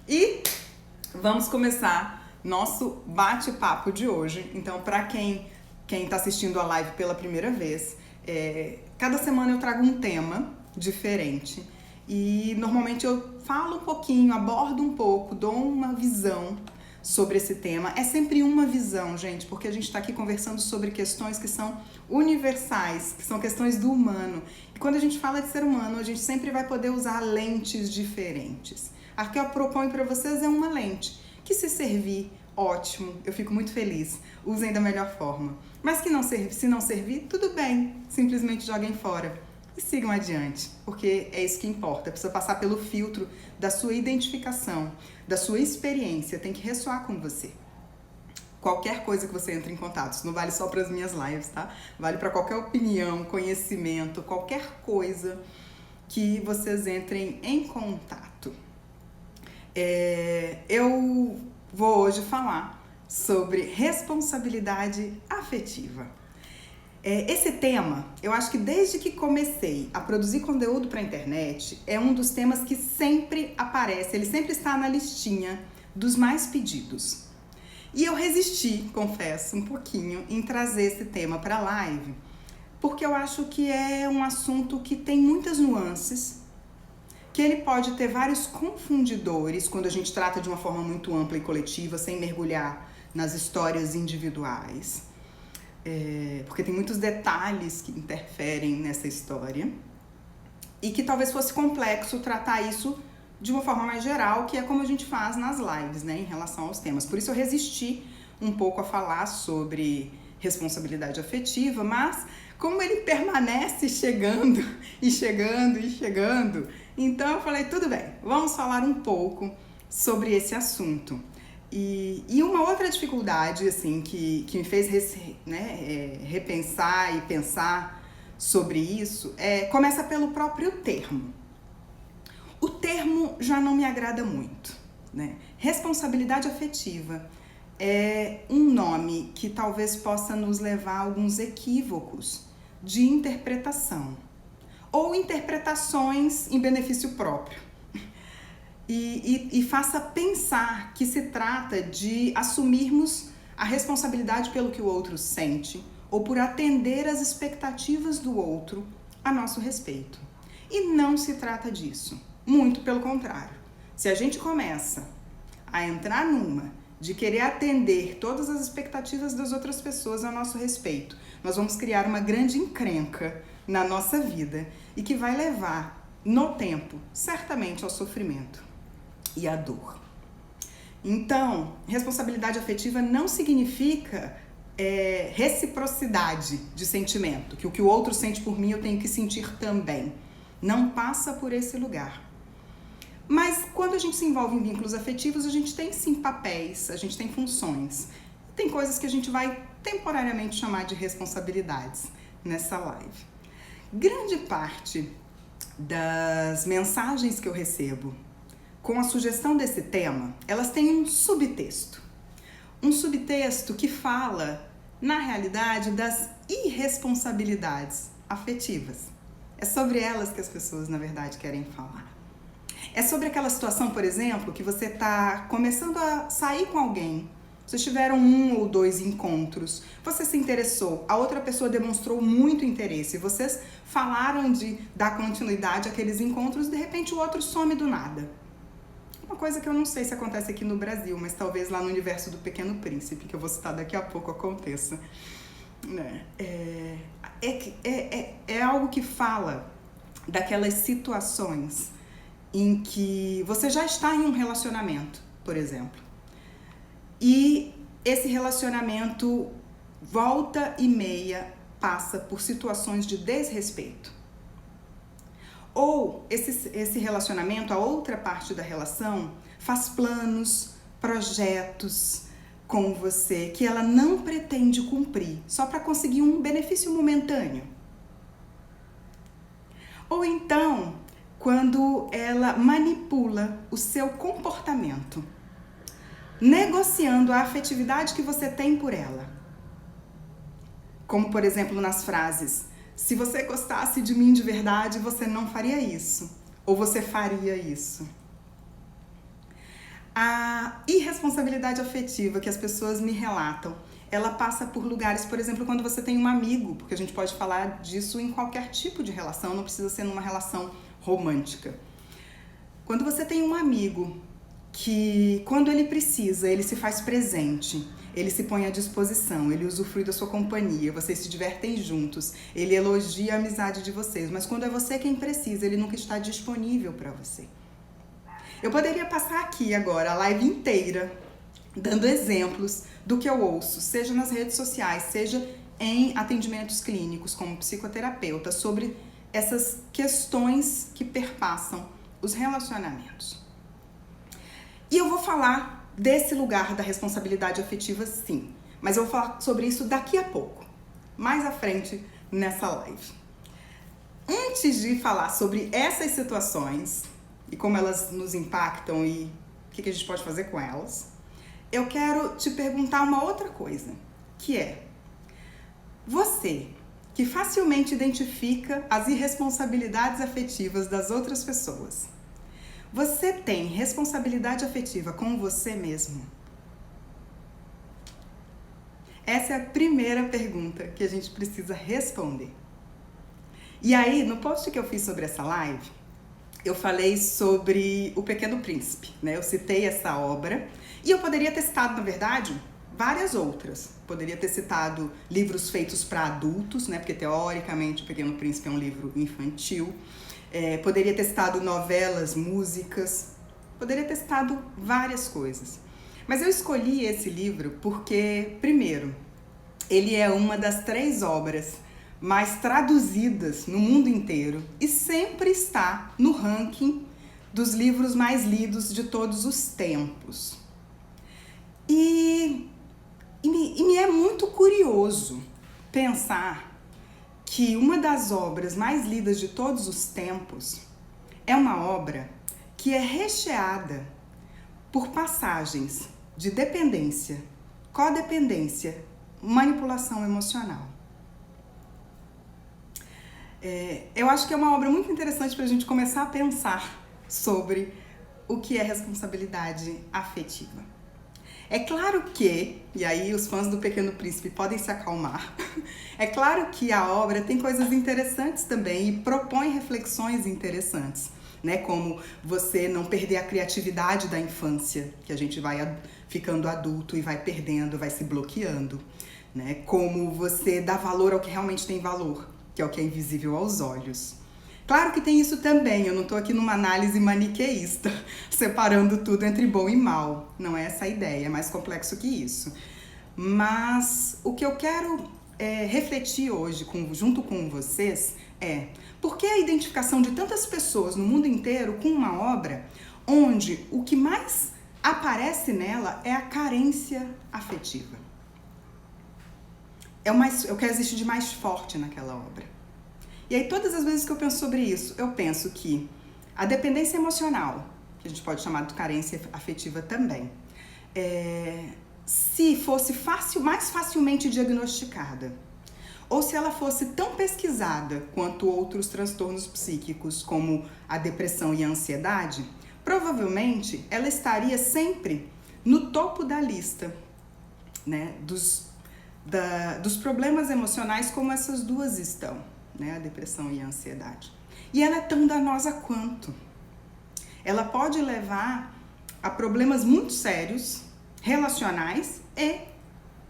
E vamos começar nosso bate-papo de hoje. Então, para quem está assistindo a live pela primeira vez, cada semana eu trago um tema diferente. E normalmente eu falo um pouquinho, abordo um pouco, dou uma visão sobre esse tema. É sempre uma visão, gente, porque a gente está aqui conversando sobre questões que são universais, que são questões do humano. E quando a gente fala de ser humano, a gente sempre vai poder usar lentes diferentes. A que eu proponho para vocês é uma lente, que se servir, ótimo, eu fico muito feliz, usem da melhor forma. Mas que não servir, se não servir, tudo bem, simplesmente joguem fora e sigam adiante, porque é isso que importa, precisa passar pelo filtro da sua identificação, da sua experiência, tem que ressoar com você. Qualquer coisa que você entre em contato, isso não vale só para as minhas lives, tá? Vale para qualquer opinião, conhecimento, qualquer coisa que vocês entrem em contato. Eu vou hoje falar sobre responsabilidade afetiva. Esse tema, eu acho que desde que comecei a produzir conteúdo para a internet, é um dos temas que sempre aparece, ele sempre está na listinha dos mais pedidos. E eu resisti, confesso, um pouquinho em trazer esse tema para a live, porque eu acho que é um assunto que tem muitas nuances, que ele pode ter vários confundidores quando a gente trata de uma forma muito ampla e coletiva, sem mergulhar nas histórias individuais. Porque tem muitos detalhes que interferem nessa história e que talvez fosse complexo tratar isso de uma forma mais geral, que é como a gente faz nas lives, né, em relação aos temas. Por isso eu resisti um pouco a falar sobre responsabilidade afetiva, mas como ele permanece chegando e chegando e chegando, então eu falei, tudo bem, vamos falar um pouco sobre esse assunto. E uma outra dificuldade assim, que me fez repensar e pensar sobre isso começa pelo próprio termo. O termo já não me agrada muito, né? Responsabilidade afetiva é um nome que talvez possa nos levar a alguns equívocos de interpretação ou interpretações em benefício próprio. E faça pensar que se trata de assumirmos a responsabilidade pelo que o outro sente ou por atender às expectativas do outro a nosso respeito. E não se trata disso, muito pelo contrário. Se a gente começa a entrar numa de querer atender todas as expectativas das outras pessoas a nosso respeito, nós vamos criar uma grande encrenca na nossa vida e que vai levar, no tempo, certamente ao sofrimento e a dor. Então, responsabilidade afetiva não significa reciprocidade de sentimento, que o que o outro sente por mim eu tenho que sentir também. Não passa por esse lugar. Mas quando a gente se envolve em vínculos afetivos, a gente tem sim papéis, a gente tem funções. Tem coisas que a gente vai temporariamente chamar de responsabilidades nessa live. Grande parte das mensagens que eu recebo com a sugestão desse tema, elas têm um subtexto. Um subtexto que fala, na realidade, das irresponsabilidades afetivas. É sobre elas que as pessoas, na verdade, querem falar. É sobre aquela situação, por exemplo, que você está começando a sair com alguém, vocês tiveram 1 ou 2 encontros, você se interessou, a outra pessoa demonstrou muito interesse, vocês falaram de dar continuidade àqueles encontros, de repente o outro some do nada. Uma coisa que eu não sei se acontece aqui no Brasil, mas talvez lá no universo do Pequeno Príncipe, que eu vou citar daqui a pouco, aconteça. É algo que fala daquelas situações em que você já está em um relacionamento, por exemplo, e esse relacionamento volta e meia passa por situações de desrespeito. Ou esse relacionamento, a outra parte da relação, faz planos, projetos com você que ela não pretende cumprir, só para conseguir um benefício momentâneo. Ou então, quando ela manipula o seu comportamento, negociando a afetividade que você tem por ela. Como, por exemplo, nas frases: se você gostasse de mim de verdade, você não faria isso. Ou você faria isso. A irresponsabilidade afetiva que as pessoas me relatam, ela passa por lugares, por exemplo, quando você tem um amigo, porque a gente pode falar disso em qualquer tipo de relação, não precisa ser numa relação romântica. Quando você tem um amigo que, quando ele precisa, ele se faz presente, ele se põe à disposição, ele usufrui da sua companhia, vocês se divertem juntos, ele elogia a amizade de vocês, mas quando é você quem precisa, ele nunca está disponível para você. Eu poderia passar aqui agora a live inteira dando exemplos do que eu ouço, seja nas redes sociais, seja em atendimentos clínicos como psicoterapeuta, sobre essas questões que perpassam os relacionamentos. E eu vou falar desse lugar da responsabilidade afetiva, sim, mas eu vou falar sobre isso daqui a pouco, mais à frente nessa live. Antes de falar sobre essas situações e como elas nos impactam e o que a gente pode fazer com elas, eu quero te perguntar uma outra coisa, que é: você que facilmente identifica as irresponsabilidades afetivas das outras pessoas, você tem responsabilidade afetiva com você mesmo? Essa é a primeira pergunta que a gente precisa responder. E aí, no post que eu fiz sobre essa live, eu falei sobre O Pequeno Príncipe, né? Eu citei essa obra e eu poderia ter citado, na verdade, várias outras. Poderia ter citado livros feitos para adultos, né? Porque teoricamente O Pequeno Príncipe é um livro infantil. Poderia ter citado novelas, músicas, poderia ter citado várias coisas. Mas eu escolhi esse livro porque, primeiro, ele é uma das 3 obras mais traduzidas no mundo inteiro e sempre está no ranking dos livros mais lidos de todos os tempos. E me é muito curioso pensar que uma das obras mais lidas de todos os tempos é uma obra que é recheada por passagens de dependência, codependência, manipulação emocional. Eu acho que é uma obra muito interessante para a gente começar a pensar sobre o que é responsabilidade afetiva. É claro que, e aí os fãs do Pequeno Príncipe podem se acalmar, é claro que a obra tem coisas interessantes também e propõe reflexões interessantes, né? Como você não perder a criatividade da infância, que a gente vai ficando adulto e vai perdendo, vai se bloqueando, né? Como você dá valor ao que realmente tem valor, que é o que é invisível aos olhos. Claro que tem isso também, eu não estou aqui numa análise maniqueísta, separando tudo entre bom e mal. Não é essa a ideia, é mais complexo que isso. Mas o que eu quero refletir hoje junto com vocês é: por que a identificação de tantas pessoas no mundo inteiro com uma obra onde o que mais aparece nela é a carência afetiva? É o que existe de mais forte naquela obra. E aí, todas as vezes que eu penso sobre isso, eu penso que a dependência emocional, que a gente pode chamar de carência afetiva também, se fosse mais facilmente diagnosticada, ou se ela fosse tão pesquisada quanto outros transtornos psíquicos, como a depressão e a ansiedade, provavelmente ela estaria sempre no topo da lista, né, dos problemas emocionais, como essas duas estão, né, a depressão e a ansiedade. E ela é tão danosa quanto. Ela pode levar a problemas muito sérios, relacionais e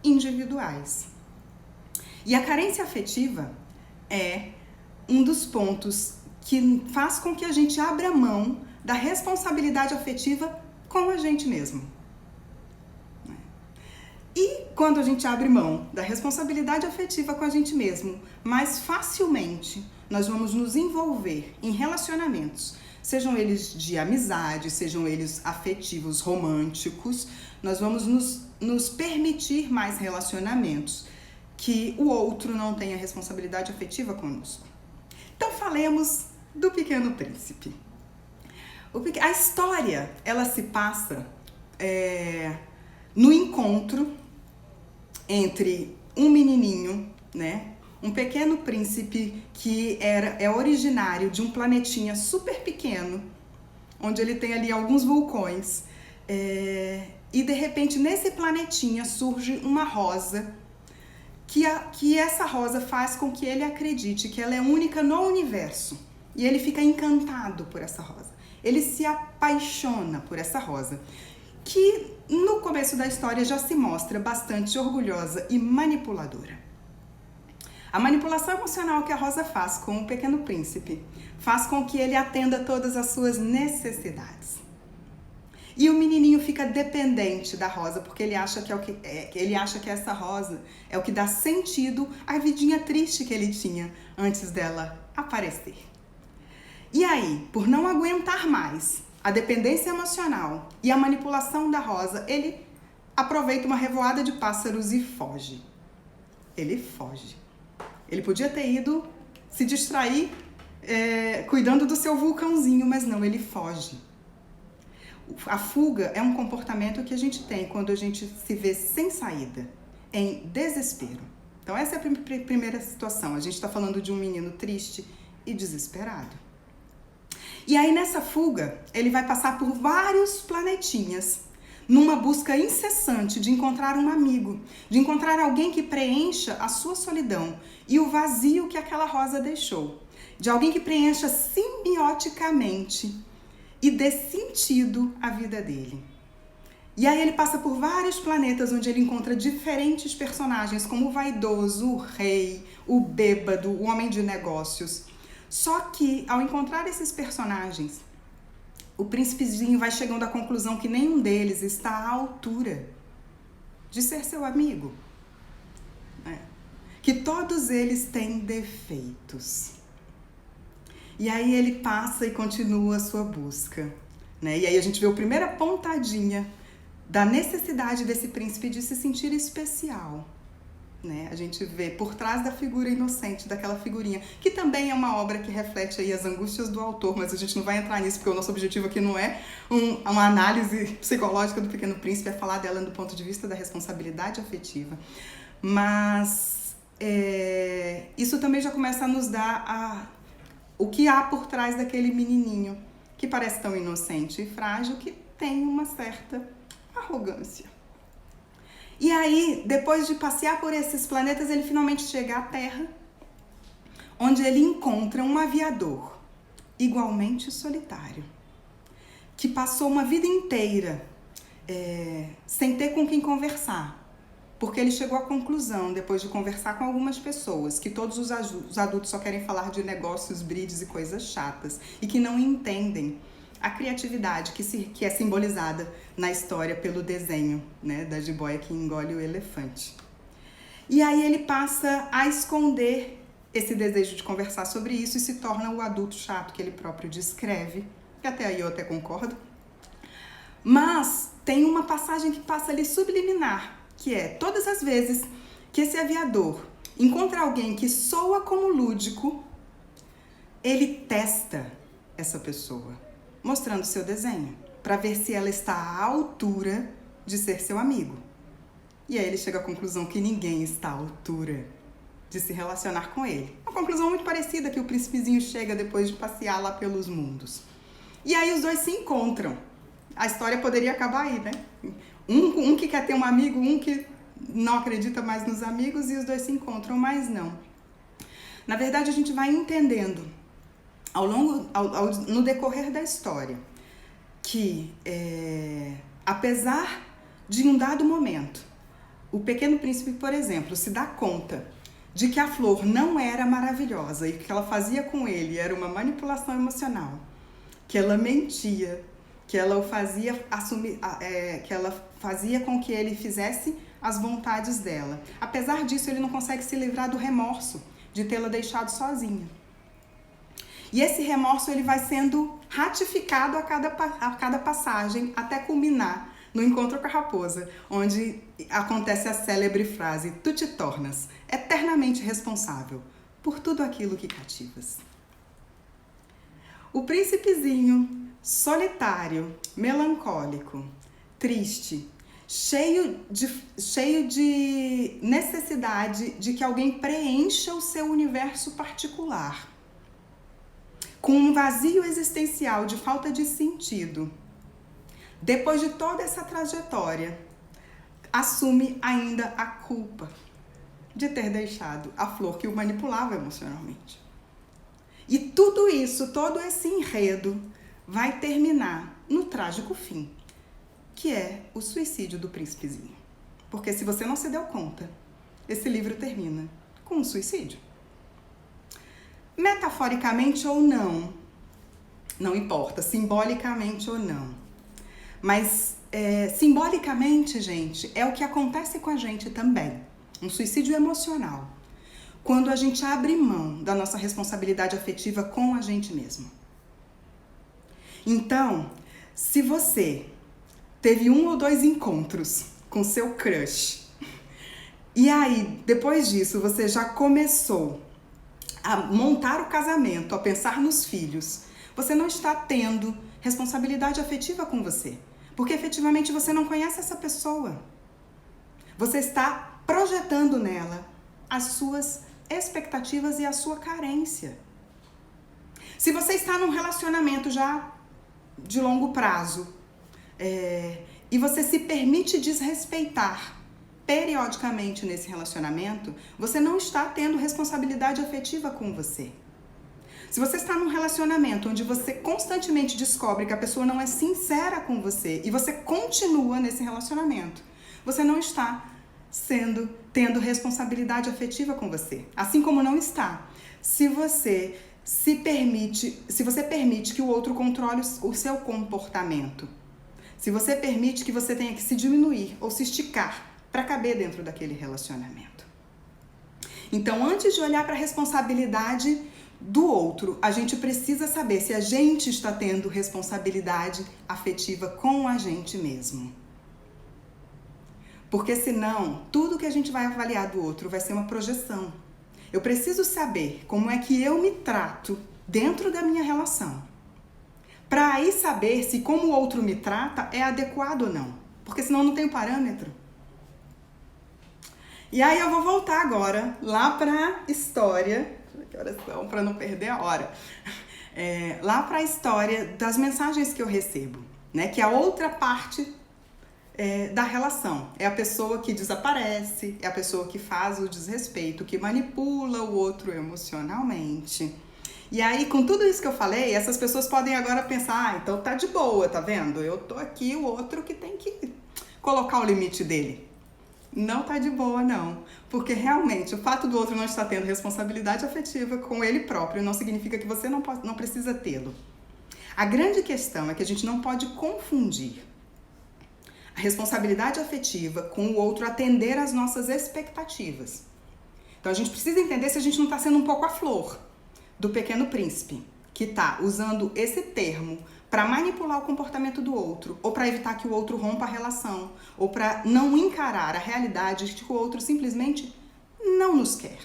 individuais. E a carência afetiva é um dos pontos que faz com que a gente abra mão da responsabilidade afetiva com a gente mesmo. E quando a gente abre mão da responsabilidade afetiva com a gente mesmo, mais facilmente nós vamos nos envolver em relacionamentos, sejam eles de amizade, sejam eles afetivos, românticos, nós vamos nos permitir mais relacionamentos que o outro não tenha responsabilidade afetiva conosco. Então falemos do Pequeno Príncipe. A história, ela se passa no encontro entre um menininho, né, um pequeno príncipe que é originário de um planetinha super pequeno, onde ele tem ali alguns vulcões, E de repente nesse planetinha surge uma rosa, que essa rosa faz com que ele acredite que ela é única no universo. E ele fica encantado por essa rosa. Ele se apaixona por essa rosa, que no começo da história já se mostra bastante orgulhosa e manipuladora. A manipulação emocional que a Rosa faz com o Pequeno Príncipe faz com que ele atenda todas as suas necessidades. E o menininho fica dependente da Rosa, porque ele acha que essa Rosa é o que dá sentido à vidinha triste que ele tinha antes dela aparecer. E aí, por não aguentar mais a dependência emocional e a manipulação da Rosa, ele aproveita uma revoada de pássaros e foge. Ele foge. Ele podia ter ido se distrair cuidando do seu vulcãozinho, mas não, ele foge. A fuga é um comportamento que a gente tem quando a gente se vê sem saída, em desespero. Então essa é a primeira situação. A gente está falando de um menino triste e desesperado. E aí nessa fuga, ele vai passar por vários planetinhas, numa busca incessante de encontrar um amigo, de encontrar alguém que preencha a sua solidão e o vazio que aquela rosa deixou, de alguém que preencha simbioticamente e dê sentido à vida dele. E aí ele passa por vários planetas onde ele encontra diferentes personagens, como o vaidoso, o rei, o bêbado, o homem de negócios. Só que, ao encontrar esses personagens, o príncipezinho vai chegando à conclusão que nenhum deles está à altura de ser seu amigo. Que todos eles têm defeitos. E aí ele passa e continua a sua busca. E aí a gente vê a primeira pontadinha da necessidade desse príncipe de se sentir especial. A gente vê por trás da figura inocente, daquela figurinha, que também é uma obra que reflete aí as angústias do autor, mas a gente não vai entrar nisso, porque o nosso objetivo aqui não é uma análise psicológica do Pequeno Príncipe, é falar dela do ponto de vista da responsabilidade afetiva. Mas isso também já começa a nos dar o que há por trás daquele menininho, que parece tão inocente e frágil, que tem uma certa arrogância. E aí, depois de passear por esses planetas, ele finalmente chega à Terra, onde ele encontra um aviador, igualmente solitário, que passou uma vida inteira sem ter com quem conversar, porque ele chegou à conclusão, depois de conversar com algumas pessoas, que todos os adultos só querem falar de negócios, brides e coisas chatas, e que não entendem a criatividade que é simbolizada na história pelo desenho, da jiboia que engole o elefante. E aí ele passa a esconder esse desejo de conversar sobre isso e se torna o adulto chato que ele próprio descreve, que até aí eu até concordo. Mas tem uma passagem que passa ali subliminar, que é todas as vezes que esse aviador encontra alguém que soa como lúdico, ele testa essa pessoa, mostrando seu desenho, para ver se ela está à altura de ser seu amigo. E aí ele chega à conclusão que ninguém está à altura de se relacionar com ele. Uma conclusão muito parecida que o príncipezinho chega depois de passear lá pelos mundos. E aí os dois se encontram. A história poderia acabar aí, Um que quer ter um amigo, um que não acredita mais nos amigos, e os dois se encontram, mas não. Na verdade, a gente vai entendendo no decorrer da história que, apesar de um dado momento, o Pequeno Príncipe, por exemplo, se dá conta de que a flor não era maravilhosa e que o que ela fazia com ele era uma manipulação emocional, que ela mentia, que ela o fazia assumir, que ela fazia com que ele fizesse as vontades dela. Apesar disso, ele não consegue se livrar do remorso de tê-la deixado sozinha. E esse remorso ele vai sendo ratificado a cada passagem, até culminar no encontro com a raposa, onde acontece a célebre frase: "Tu te tornas eternamente responsável por tudo aquilo que cativas." O príncipezinho, solitário, melancólico, triste, cheio de necessidade de que alguém preencha o seu universo particular, com um vazio existencial de falta de sentido, depois de toda essa trajetória, assume ainda a culpa de ter deixado a flor que o manipulava emocionalmente. E tudo isso, todo esse enredo, vai terminar no trágico fim, que é o suicídio do príncipezinho. Porque se você não se deu conta, esse livro termina com um suicídio. Metaforicamente ou não, não importa, simbolicamente ou não. Mas simbolicamente, gente, é o que acontece com a gente também. Um suicídio emocional. Quando a gente abre mão da nossa responsabilidade afetiva com a gente mesmo. Então, se você teve 1 ou 2 encontros com seu crush, e aí, depois disso, você já começou a montar o casamento, a pensar nos filhos, você não está tendo responsabilidade afetiva com você. Porque efetivamente você não conhece essa pessoa. Você está projetando nela as suas expectativas e a sua carência. Se você está num relacionamento já de longo prazo e você se permite desrespeitar periodicamente nesse relacionamento, você não está tendo responsabilidade afetiva com você. Se você está num relacionamento onde você constantemente descobre que a pessoa não é sincera com você e você continua nesse relacionamento, você não está tendo responsabilidade afetiva com você. Assim como não está. Se você permite que o outro controle o seu comportamento, se você permite que você tenha que se diminuir ou se esticar para caber dentro daquele relacionamento. Então, antes de olhar para a responsabilidade do outro, a gente precisa saber se a gente está tendo responsabilidade afetiva com a gente mesmo. Porque senão, tudo que a gente vai avaliar do outro vai ser uma projeção. Eu preciso saber como é que eu me trato dentro da minha relação. Para aí saber se como o outro me trata é adequado ou não. Porque senão eu não tenho parâmetro. E aí eu vou voltar agora lá para a história, que horas são, para não perder a hora, lá para a história das mensagens que eu recebo, né? Que é a outra parte da relação. É a pessoa que desaparece, é a pessoa que faz o desrespeito, que manipula o outro emocionalmente. E aí, com tudo isso que eu falei, essas pessoas podem agora pensar, então tá de boa, tá vendo? Eu tô aqui, o outro que tem que colocar o limite dele. Não tá de boa, não. Porque realmente o fato do outro não estar tendo responsabilidade afetiva com ele próprio não significa que você não precisa tê-lo. A grande questão é que a gente não pode confundir a responsabilidade afetiva com o outro atender às nossas expectativas. Então a gente precisa entender se a gente não está sendo um pouco a flor do Pequeno Príncipe, que está usando esse termo para manipular o comportamento do outro, ou para evitar que o outro rompa a relação, ou para não encarar a realidade de que o outro simplesmente não nos quer.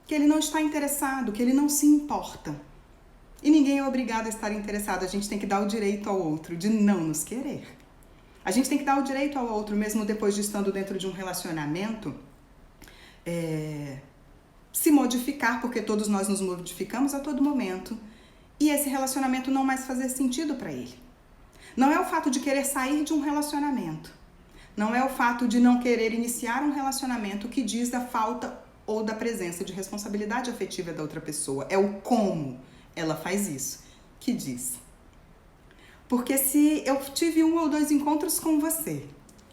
Que ele não está interessado, que ele não se importa. E ninguém é obrigado a estar interessado, a gente tem que dar o direito ao outro de não nos querer. A gente tem que dar o direito ao outro, mesmo depois de estando dentro de um relacionamento, se modificar, porque todos nós nos modificamos a todo momento, e esse relacionamento não mais fazer sentido para ele. Não é o fato de querer sair de um relacionamento, não é o fato de não querer iniciar um relacionamento que diz da falta ou da presença de responsabilidade afetiva da outra pessoa, é o como ela faz isso que diz. Porque se eu tive 1 ou 2 encontros com você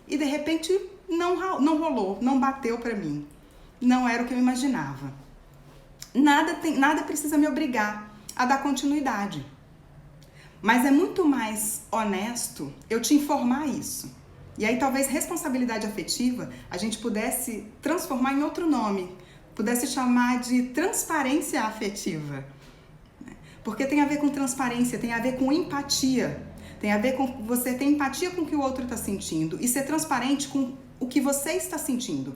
e de repente não rolou, não bateu pra mim, não era o que eu imaginava, nada precisa me obrigar a dar continuidade. Mas é muito mais honesto eu te informar isso. E aí talvez responsabilidade afetiva a gente pudesse transformar em outro nome, pudesse chamar de transparência afetiva. Porque tem a ver com transparência, tem a ver com empatia, tem a ver com você ter empatia com o que o outro está sentindo e ser transparente com o que você está sentindo.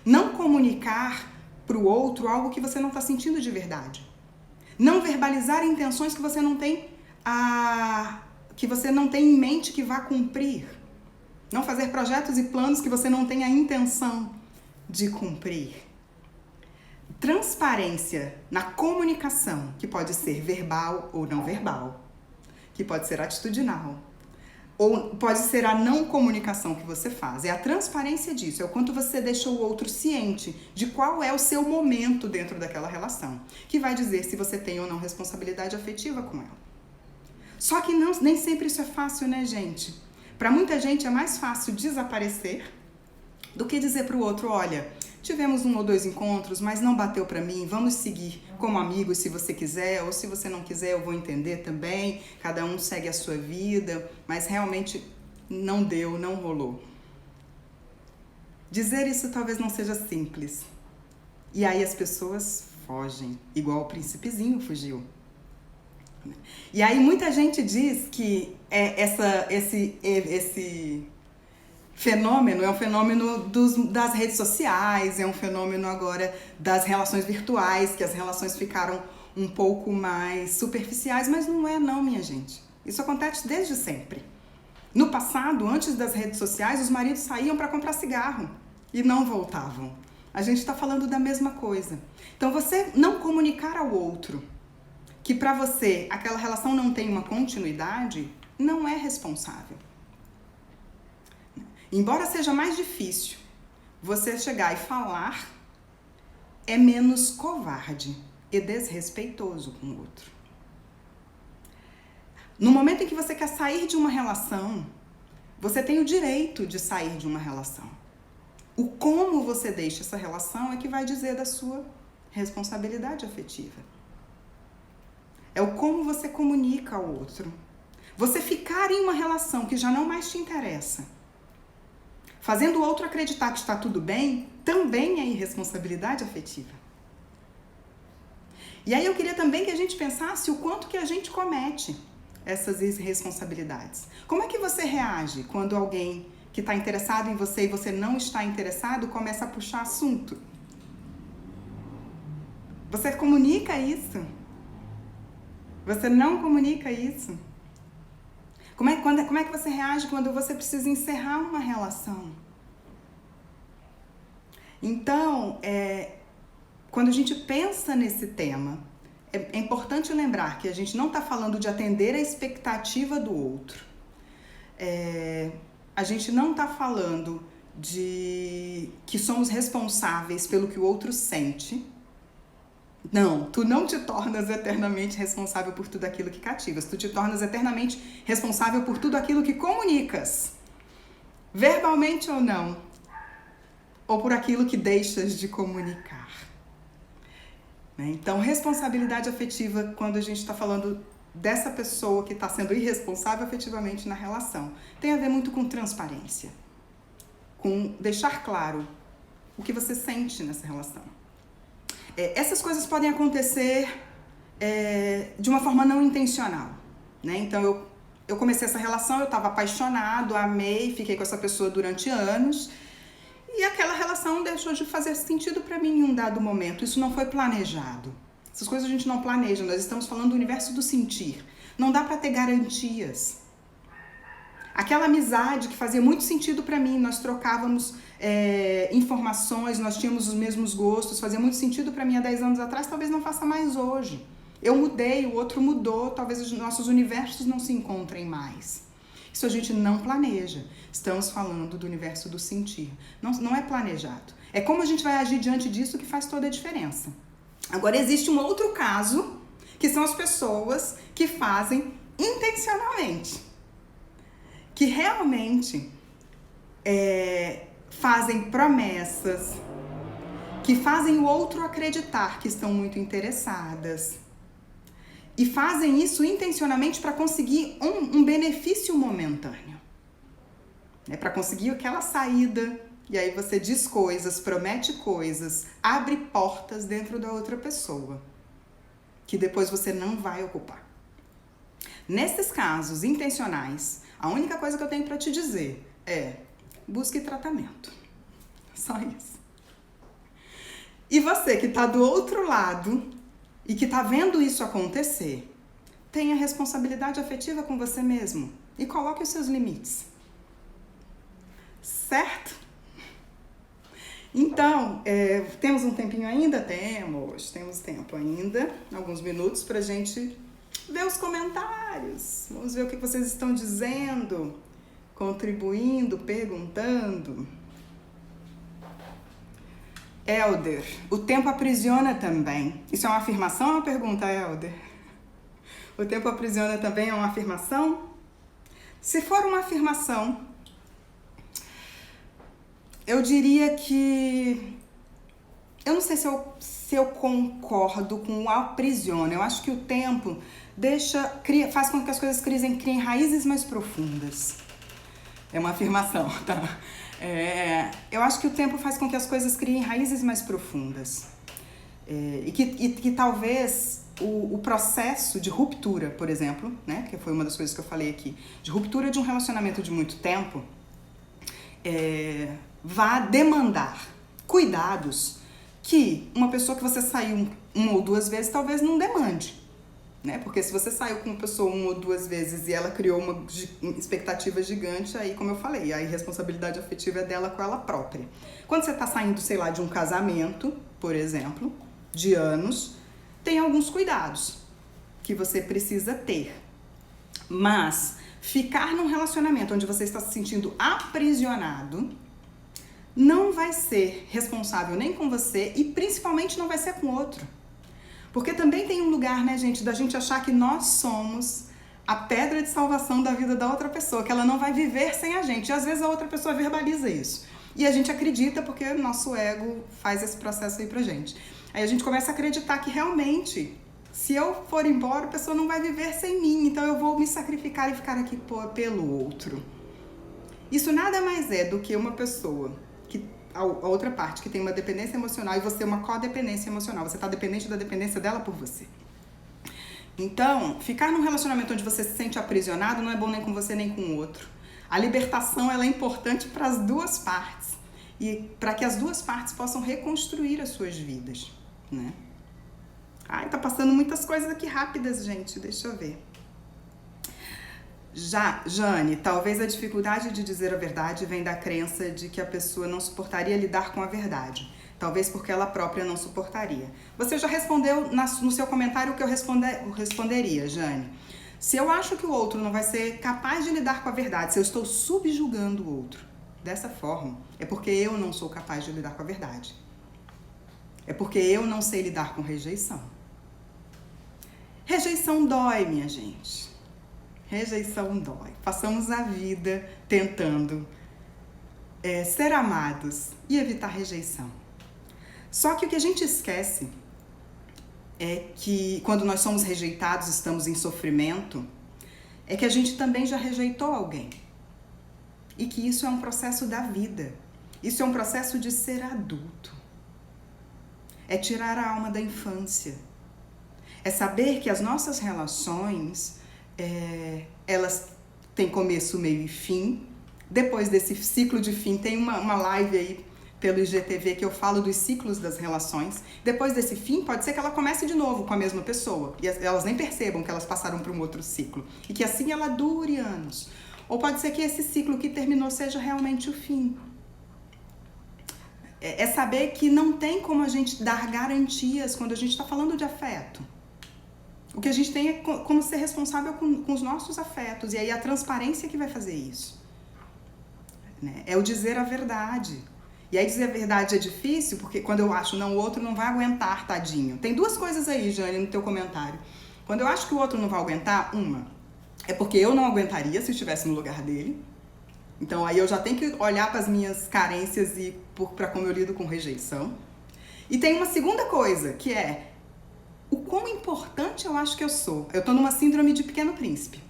Não comunicar para o outro algo que você não está sentindo de verdade. Não verbalizar intenções que você não tem em mente que vá cumprir. Não fazer projetos e planos que você não tem a intenção de cumprir. Transparência na comunicação, que pode ser verbal ou não verbal, que pode ser atitudinal, Ou pode ser a não comunicação que você faz, é a transparência disso, é o quanto você deixa o outro ciente de qual é o seu momento dentro daquela relação, que vai dizer se você tem ou não responsabilidade afetiva com ela. Só que nem sempre isso é fácil, né, gente? Para muita gente é mais fácil desaparecer do que dizer para o outro, olha, tivemos 1 ou 2 encontros, mas não bateu para mim, vamos seguir como amigos se você quiser, ou se você não quiser eu vou entender também, cada um segue a sua vida, mas realmente não deu, não rolou. Dizer isso talvez não seja simples. E aí as pessoas fogem, igual o príncipezinho fugiu. E aí muita gente diz que esse fenômeno é um fenômeno das redes sociais, é um fenômeno agora das relações virtuais, que as relações ficaram um pouco mais superficiais, mas não é não, minha gente. Isso acontece desde sempre. No passado, antes das redes sociais, os maridos saíam para comprar cigarro e não voltavam. A gente está falando da mesma coisa. Então você não comunicar ao outro que para você aquela relação não tem uma continuidade, não é responsável. Embora seja mais difícil você chegar e falar, é menos covarde e desrespeitoso com o outro. No momento em que você quer sair de uma relação, você tem o direito de sair de uma relação. O como você deixa essa relação é que vai dizer da sua responsabilidade afetiva. É o como você comunica ao outro. Você ficar em uma relação que já não mais te interessa, fazendo o outro acreditar que está tudo bem, também é irresponsabilidade afetiva. E aí eu queria também que a gente pensasse o quanto que a gente comete essas irresponsabilidades. Como é que você reage quando alguém que está interessado em você e você não está interessado começa a puxar assunto? Você comunica isso? Você não comunica isso? Como é que você reage quando você precisa encerrar uma relação? Então, quando a gente pensa nesse tema, é importante lembrar que a gente não está falando de atender a expectativa do outro. A gente não está falando de que somos responsáveis pelo que o outro sente. Não, tu não te tornas eternamente responsável por tudo aquilo que cativas. Tu te tornas eternamente responsável por tudo aquilo que comunicas. Verbalmente ou não. Ou por aquilo que deixas de comunicar. Então, responsabilidade afetiva, quando a gente está falando dessa pessoa que está sendo irresponsável afetivamente na relação, tem a ver muito com transparência. Com deixar claro o que você sente nessa relação. Essas coisas podem acontecer de uma forma não intencional, né? Então, eu comecei essa relação, eu estava apaixonado, amei, fiquei com essa pessoa durante anos e aquela relação deixou de fazer sentido para mim em um dado momento. Isso não foi planejado. Essas coisas a gente não planeja, nós estamos falando do universo do sentir. Não dá para ter garantias. Aquela amizade que fazia muito sentido para mim, nós trocávamos informações, nós tínhamos os mesmos gostos, fazia muito sentido para mim há 10 anos atrás, talvez não faça mais hoje. Eu mudei, o outro mudou, talvez os nossos universos não se encontrem mais. Isso a gente não planeja. Estamos falando do universo do sentir. Não é planejado. É como a gente vai agir diante disso que faz toda a diferença. Agora, existe um outro caso, que são as pessoas que fazem intencionalmente. Que realmente fazem promessas, que fazem o outro acreditar que estão muito interessadas e fazem isso intencionalmente para conseguir um benefício momentâneo, né? Para conseguir aquela saída, e aí você diz coisas, promete coisas, abre portas dentro da outra pessoa, que depois você não vai ocupar. Nesses casos intencionais, a única coisa que eu tenho para te dizer é: busque tratamento. Só isso. E você que está do outro lado e que está vendo isso acontecer, tenha responsabilidade afetiva com você mesmo e coloque os seus limites. Certo? Então, temos um tempinho ainda? Temos tempo ainda, alguns minutos para a gente ver os comentários. Vamos ver o que vocês estão dizendo contribuindo, perguntando. Helder, o tempo aprisiona também. Isso é uma afirmação ou uma pergunta, Helder? O tempo aprisiona também é uma afirmação? Se for uma afirmação, eu diria que... Eu não sei se eu concordo com o aprisiona. Eu acho que o tempo faz com que as coisas criem raízes mais profundas. É uma afirmação, tá? Eu acho que o tempo faz com que as coisas criem raízes mais profundas. E que talvez o processo de ruptura, por exemplo, né, que foi uma das coisas que eu falei aqui, de ruptura de um relacionamento de muito tempo, vá demandar cuidados que uma pessoa que você saiu uma ou duas vezes talvez não demande. Né? Porque se você saiu com uma pessoa uma ou duas vezes e ela criou uma expectativa gigante, aí, como eu falei, a irresponsabilidade afetiva é dela com ela própria. Quando você está saindo, sei lá, de um casamento, por exemplo, de anos, tem alguns cuidados que você precisa ter. Mas ficar num relacionamento onde você está se sentindo aprisionado não vai ser responsável nem com você e principalmente não vai ser com o outro. Porque também tem um lugar, né, gente, da gente achar que nós somos a pedra de salvação da vida da outra pessoa, que ela não vai viver sem a gente. E às vezes a outra pessoa verbaliza isso. E a gente acredita porque o nosso ego faz esse processo aí pra gente. Aí a gente começa a acreditar que realmente, se eu for embora, a pessoa não vai viver sem mim, então eu vou me sacrificar e ficar aqui pelo outro. Isso nada mais é do que uma pessoa a outra parte que tem uma dependência emocional e você uma codependência emocional. Você está dependente da dependência dela por você. Então, ficar num relacionamento onde você se sente aprisionado não é bom nem com você nem com o outro. A libertação ela é importante para as duas partes e para que as duas partes possam reconstruir as suas vidas, né? Ai, tá passando muitas coisas aqui rápidas, gente. Deixa eu ver. Jane, talvez a dificuldade de dizer a verdade vem da crença de que a pessoa não suportaria lidar com a verdade. Talvez porque ela própria não suportaria. Você já respondeu no seu comentário o que eu responderia, Jane. Se eu acho que o outro não vai ser capaz de lidar com a verdade, se eu estou subjugando o outro dessa forma, é porque eu não sou capaz de lidar com a verdade. É porque eu não sei lidar com rejeição. Rejeição dói, minha gente. Rejeição dói. Passamos a vida tentando ser amados e evitar rejeição. Só que o que a gente esquece é que quando nós somos rejeitados, estamos em sofrimento, é que a gente também já rejeitou alguém. E que isso é um processo da vida. Isso é um processo de ser adulto. É tirar a alma da infância. É saber que as nossas relações... elas têm começo, meio e fim. Depois desse ciclo de fim, tem uma live aí pelo IGTV que eu falo dos ciclos das relações. Depois desse fim, pode ser que ela comece de novo com a mesma pessoa e elas nem percebam que elas passaram para um outro ciclo e que assim ela dure anos. Ou pode ser que esse ciclo que terminou seja realmente o fim. É saber que não tem como a gente dar garantias quando a gente está falando de afeto. O que a gente tem é como ser responsável com os nossos afetos. E aí a transparência que vai fazer isso. Né? É o dizer a verdade. E aí dizer a verdade é difícil, porque quando eu acho não, o outro não vai aguentar, tadinho. Tem duas coisas aí, Jane, no teu comentário. Quando eu acho que o outro não vai aguentar, uma, é porque eu não aguentaria se eu estivesse no lugar dele. Então aí eu já tenho que olhar para as minhas carências e para como eu lido com rejeição. E tem uma segunda coisa, que é o quão importante eu acho que eu sou. Eu tô numa síndrome de Pequeno Príncipe.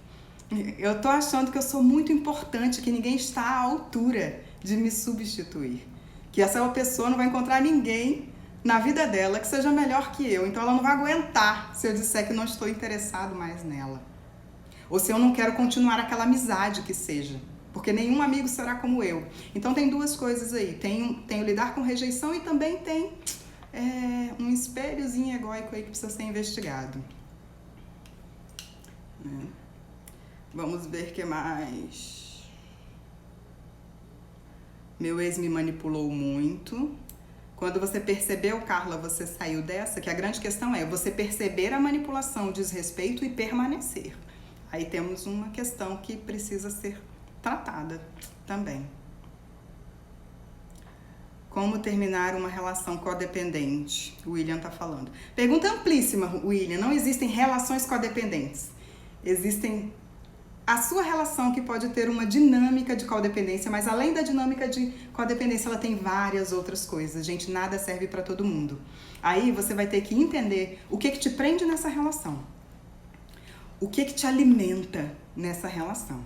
Eu tô achando que eu sou muito importante, que ninguém está à altura de me substituir. Que essa pessoa não vai encontrar ninguém na vida dela que seja melhor que eu. Então ela não vai aguentar se eu disser que não estou interessado mais nela. Ou se eu não quero continuar aquela amizade que seja. Porque nenhum amigo será como eu. Então tem duas coisas aí. Tem o lidar com rejeição e também tem... um espelhozinho egóico aí que precisa ser investigado. Vamos ver o que mais. Meu ex me manipulou muito. Quando você percebeu, Carla, você saiu dessa, que a grande questão é você perceber a manipulação, o desrespeito e permanecer. Aí temos uma questão que precisa ser tratada também. Como terminar uma relação codependente? O William tá falando. Pergunta amplíssima, William. Não existem relações codependentes. Existem a sua relação, que pode ter uma dinâmica de codependência, mas além da dinâmica de codependência, ela tem várias outras coisas. Gente, nada serve para todo mundo. Aí você vai ter que entender o que te prende nessa relação. O que te alimenta nessa relação.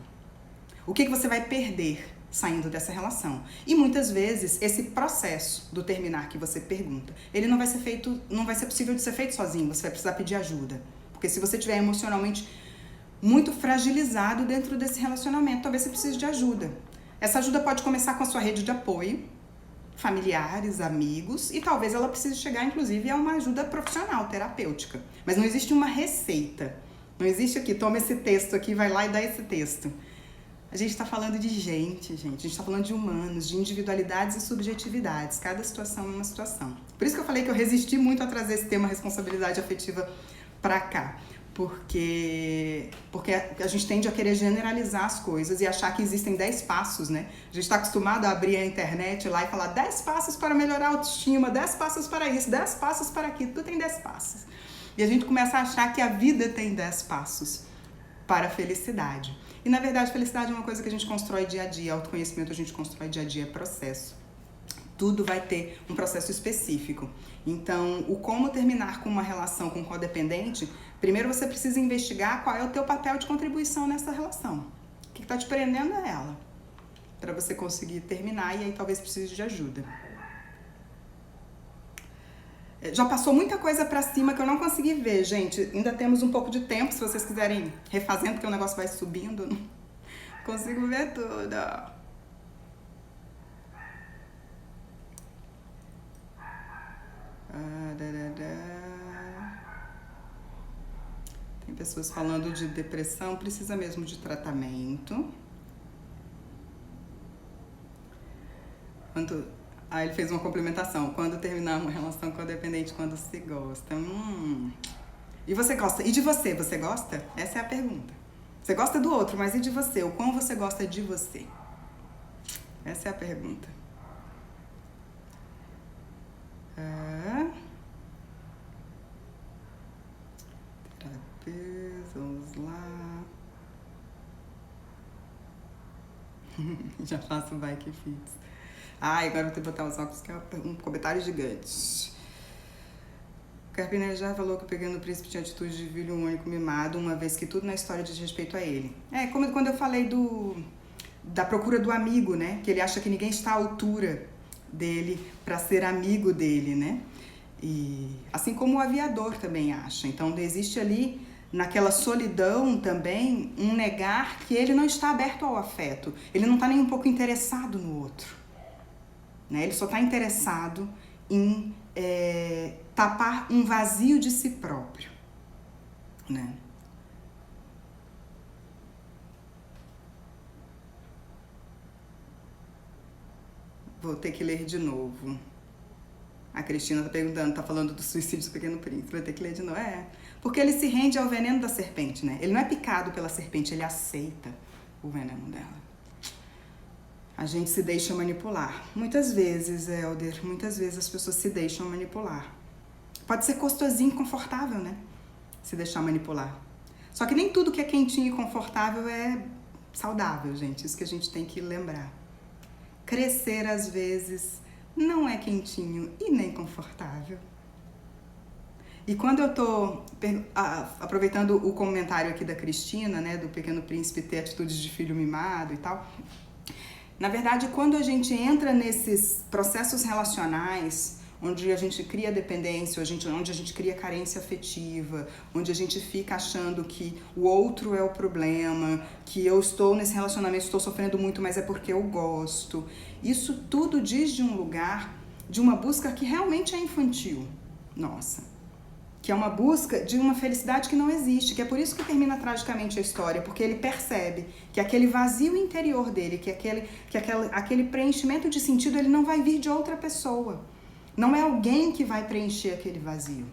O que você vai perder saindo dessa relação. E muitas vezes esse processo do terminar que você pergunta, ele não vai ser possível de ser feito sozinho, você vai precisar pedir ajuda. Porque se você estiver emocionalmente muito fragilizado dentro desse relacionamento, talvez você precise de ajuda. Essa ajuda pode começar com a sua rede de apoio, familiares, amigos, e talvez ela precise chegar inclusive a uma ajuda profissional, terapêutica. Mas não existe uma receita. Não existe aqui, toma esse texto aqui, vai lá e dá esse texto. A gente está falando de gente. A gente está falando de humanos, de individualidades e subjetividades. Cada situação é uma situação. Por isso que eu falei que eu resisti muito a trazer esse tema responsabilidade afetiva para cá. Porque a gente tende a querer generalizar as coisas e achar que existem 10 passos, né? A gente está acostumado a abrir a internet lá e falar 10 passos para melhorar a autoestima, 10 passos para isso, 10 passos para aquilo, tudo tem 10 passos. E a gente começa a achar que a vida tem 10 passos para a felicidade. E na verdade, felicidade é uma coisa que a gente constrói dia a dia, autoconhecimento a gente constrói dia a dia, é processo. Tudo vai ter um processo específico. Então, o como terminar com uma relação com codependente, primeiro você precisa investigar qual é o teu papel de contribuição nessa relação. O que está te prendendo a ela, para você conseguir terminar, e aí talvez precise de ajuda. Já passou muita coisa pra cima que eu não consegui ver, gente. Ainda temos um pouco de tempo, se vocês quiserem refazendo, porque o negócio vai subindo. Não consigo ver tudo. Tem pessoas falando de depressão, precisa mesmo de tratamento. Aí ele fez uma complementação. Quando terminar uma relação codependente, quando se gosta. E você gosta? E de você? Você gosta? Essa é a pergunta. Você gosta do outro, mas e de você? O quão você gosta de você? Essa é a pergunta. Terapia, vamos lá. Já faço bike fix. Agora vou ter que botar os óculos, que é um comentário gigante. O Carpiner já falou que o Pequeno Príncipe tinha atitude de filho único mimado, uma vez que tudo na história diz respeito a ele. Como quando eu falei da procura do amigo, né? Que ele acha que ninguém está à altura dele para ser amigo dele, né? E assim como o aviador também acha. Então existe ali, naquela solidão também, um negar que ele não está aberto ao afeto. Ele não está nem um pouco interessado no outro. Né? Ele só está interessado em tapar um vazio de si próprio. Né? Vou ter que ler de novo. A Cristina tá perguntando, tá falando do suicídio do Pequeno Príncipe. Vai ter que ler de novo. Porque ele se rende ao veneno da serpente, né? Ele não é picado pela serpente, ele aceita o veneno dela. A gente se deixa manipular. Muitas vezes, Helder, muitas vezes as pessoas se deixam manipular. Pode ser gostosinho e confortável, né? Se deixar manipular. Só que nem tudo que é quentinho e confortável é saudável, gente. Isso que a gente tem que lembrar. Crescer, às vezes, não é quentinho e nem confortável. E quando eu tô aproveitando o comentário aqui da Cristina, né, do Pequeno Príncipe ter atitudes de filho mimado e tal, na verdade, quando a gente entra nesses processos relacionais, onde a gente cria dependência, onde a gente cria carência afetiva, onde a gente fica achando que o outro é o problema, que eu estou nesse relacionamento, estou sofrendo muito, mas é porque eu gosto. Isso tudo diz de um lugar, de uma busca que realmente é infantil, nossa. Que é uma busca de uma felicidade que não existe, que é por isso que termina tragicamente a história, porque ele percebe que aquele vazio interior dele, que aquele preenchimento de sentido, ele não vai vir de outra pessoa. Não é alguém que vai preencher aquele vazio.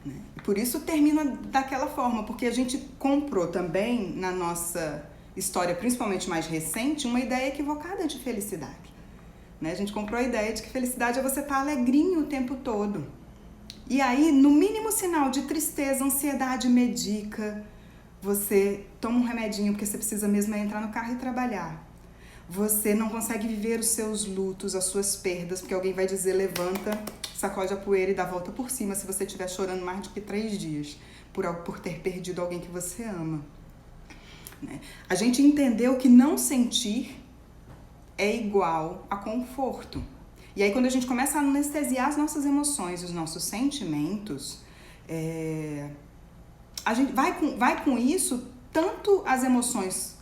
Né? E por isso termina daquela forma, porque a gente comprou também na nossa história, principalmente mais recente, uma ideia equivocada de felicidade. Né? A gente comprou a ideia de que felicidade é você estar alegrinho o tempo todo. E aí, no mínimo sinal de tristeza, ansiedade, medica, você toma um remedinho porque você precisa mesmo entrar no carro e trabalhar. Você não consegue viver os seus lutos, as suas perdas, porque alguém vai dizer, levanta, sacode a poeira e dá a volta por cima se você estiver chorando mais do que 3 dias por ter perdido alguém que você ama. Né? A gente entendeu que não sentir é igual a conforto. E aí quando a gente começa a anestesiar as nossas emoções, os nossos sentimentos, a gente vai com isso, tanto as emoções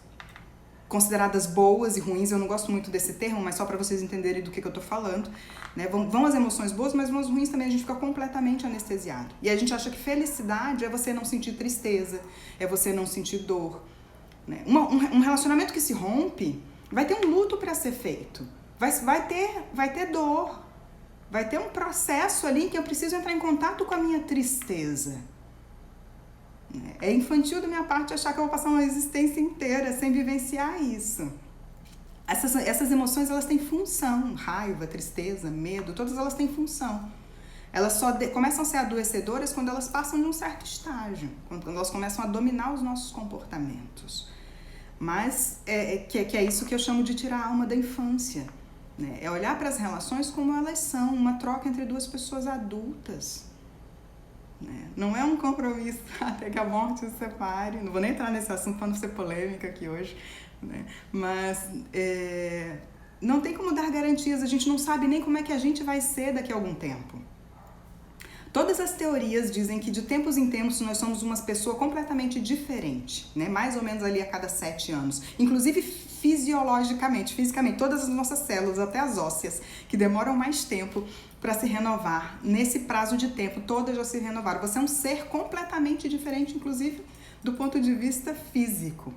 consideradas boas e ruins, eu não gosto muito desse termo, mas só para vocês entenderem do que eu tô falando, né? Vão as emoções boas, mas as ruins também a gente fica completamente anestesiado. E a gente acha que felicidade é você não sentir tristeza, é você não sentir dor. Né? Um relacionamento que se rompe, vai ter um luto para ser feito, vai ter dor, vai ter um processo ali em que eu preciso entrar em contato com a minha tristeza. É infantil da minha parte achar que eu vou passar uma existência inteira sem vivenciar isso. Essas emoções, elas têm função, raiva, tristeza, medo, todas elas têm função. Elas só começam a ser adoecedoras quando elas passam de um certo estágio, quando elas começam a dominar os nossos comportamentos. Mas que é isso que eu chamo de tirar a alma da infância. Né? É olhar para as relações como elas são, uma troca entre 2 pessoas adultas. Né? Não é um compromisso até que a morte os separe. Não vou nem entrar nesse assunto para não ser polêmica aqui hoje. Né? Mas não tem como dar garantias, a gente não sabe nem como é que a gente vai ser daqui a algum tempo. Todas as teorias dizem que de tempos em tempos nós somos uma pessoa completamente diferente, né? Mais ou menos ali a cada 7 anos. Inclusive fisicamente, todas as nossas células, até as ósseas, que demoram mais tempo para se renovar. Nesse prazo de tempo, todas já se renovaram. Você é um ser completamente diferente, inclusive do ponto de vista físico.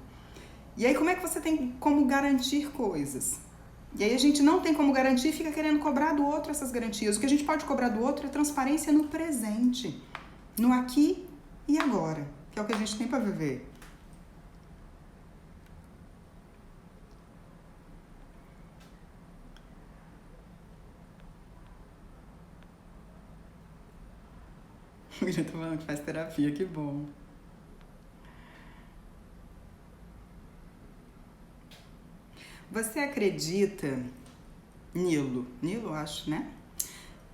E aí como é que você tem como garantir coisas? E aí a gente não tem como garantir e fica querendo cobrar do outro essas garantias. O que a gente pode cobrar do outro é transparência no presente, no aqui e agora, que é o que a gente tem para viver. O William tá falando que faz terapia, que bom. Você acredita, Nilo, acho, né?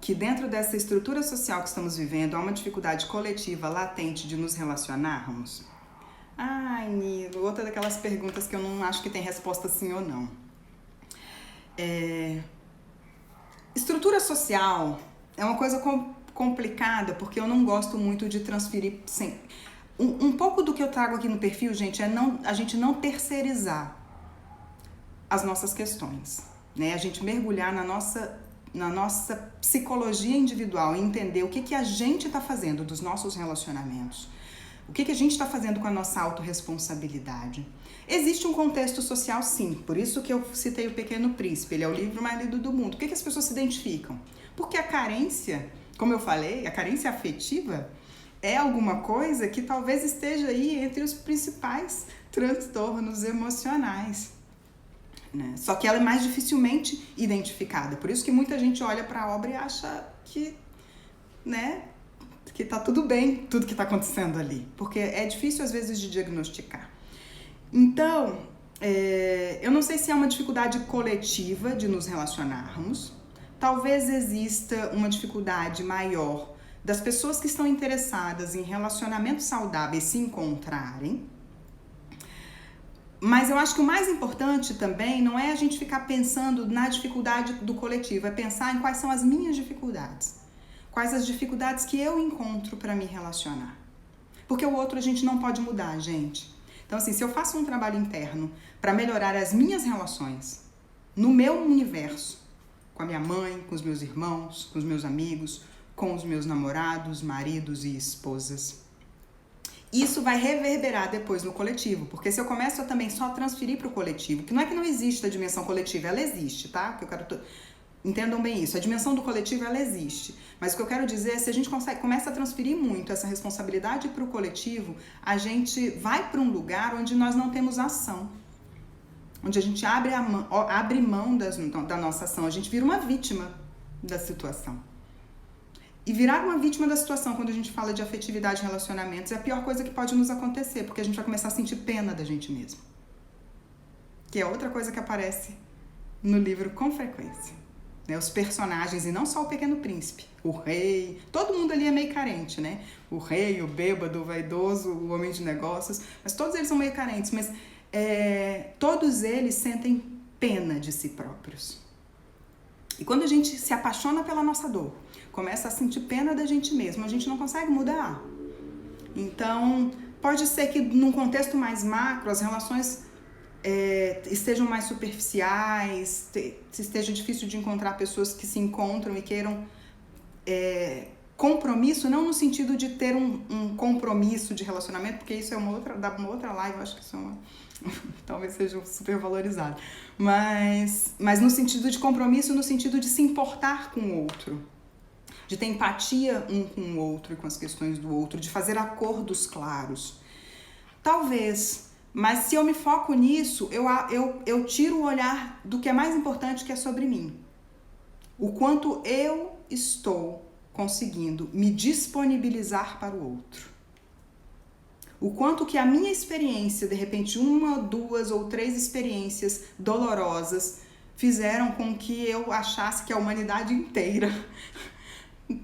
Que dentro dessa estrutura social que estamos vivendo há uma dificuldade coletiva latente de nos relacionarmos? Ai, Nilo, outra daquelas perguntas que eu não acho que tem resposta sim ou não. Estrutura social é uma coisa complicada, porque eu não gosto muito de transferir... Um pouco do que eu trago aqui no perfil, gente, é a gente não terceirizar as nossas questões, né? A gente mergulhar na nossa psicologia individual e entender o que a gente está fazendo dos nossos relacionamentos, o que a gente está fazendo com a nossa autorresponsabilidade. Existe um contexto social, sim, por isso que eu citei o Pequeno Príncipe, ele é o livro mais lido do mundo. Por que as pessoas se identificam? Porque a carência, como eu falei, a carência afetiva é alguma coisa que talvez esteja aí entre os principais transtornos emocionais. Né? Só que ela é mais dificilmente identificada. Por isso que muita gente olha para a obra e acha que, né, que tá tudo bem, tudo que está acontecendo ali. Porque é difícil, às vezes, de diagnosticar. Então, eu não sei se é uma dificuldade coletiva de nos relacionarmos. Talvez exista uma dificuldade maior das pessoas que estão interessadas em relacionamentos saudáveis se encontrarem. Mas eu acho que o mais importante também não é a gente ficar pensando na dificuldade do coletivo, é pensar em quais são as minhas dificuldades. Quais as dificuldades que eu encontro para me relacionar. Porque o outro a gente não pode mudar, gente. Então, assim, se eu faço um trabalho interno para melhorar as minhas relações, no meu universo, com a minha mãe, com os meus irmãos, com os meus amigos, com os meus namorados, maridos e esposas, isso vai reverberar depois no coletivo, porque se eu começo a também só transferir para o coletivo, que não é que não existe a dimensão coletiva, ela existe, tá? Que eu quero entendam bem isso, a dimensão do coletivo ela existe, mas o que eu quero dizer é se a gente começa a transferir muito essa responsabilidade para o coletivo, a gente vai para um lugar onde nós não temos ação. onde a gente abre mão da nossa ação, a gente vira uma vítima da situação. E virar uma vítima da situação quando a gente fala de afetividade e relacionamentos é a pior coisa que pode nos acontecer, porque a gente vai começar a sentir pena da gente mesmo. Que é outra coisa que aparece no livro com frequência. Né? Os personagens, e não só o Pequeno Príncipe, o rei, todo mundo ali é meio carente, né? O rei, o bêbado, o vaidoso, o homem de negócios, mas todos eles são meio carentes, mas todos eles sentem pena de si próprios. E quando a gente se apaixona pela nossa dor, começa a sentir pena da gente mesmo, a gente não consegue mudar. Então, pode ser que num contexto mais macro, as relações estejam mais superficiais, esteja difícil de encontrar pessoas que se encontram e queiram compromisso, não no sentido de ter um compromisso de relacionamento, porque isso é uma outra live, eu acho que isso talvez seja super valorizado, mas no sentido de compromisso, no sentido de se importar com o outro, de ter empatia um com o outro e com as questões do outro, de fazer acordos claros. Talvez, mas se eu me foco nisso, eu tiro o olhar do que é mais importante, que é sobre mim. O quanto eu estou conseguindo me disponibilizar para o outro. O quanto que a minha experiência, de repente 1, 2 ou 3 experiências dolorosas, fizeram com que eu achasse que a humanidade inteira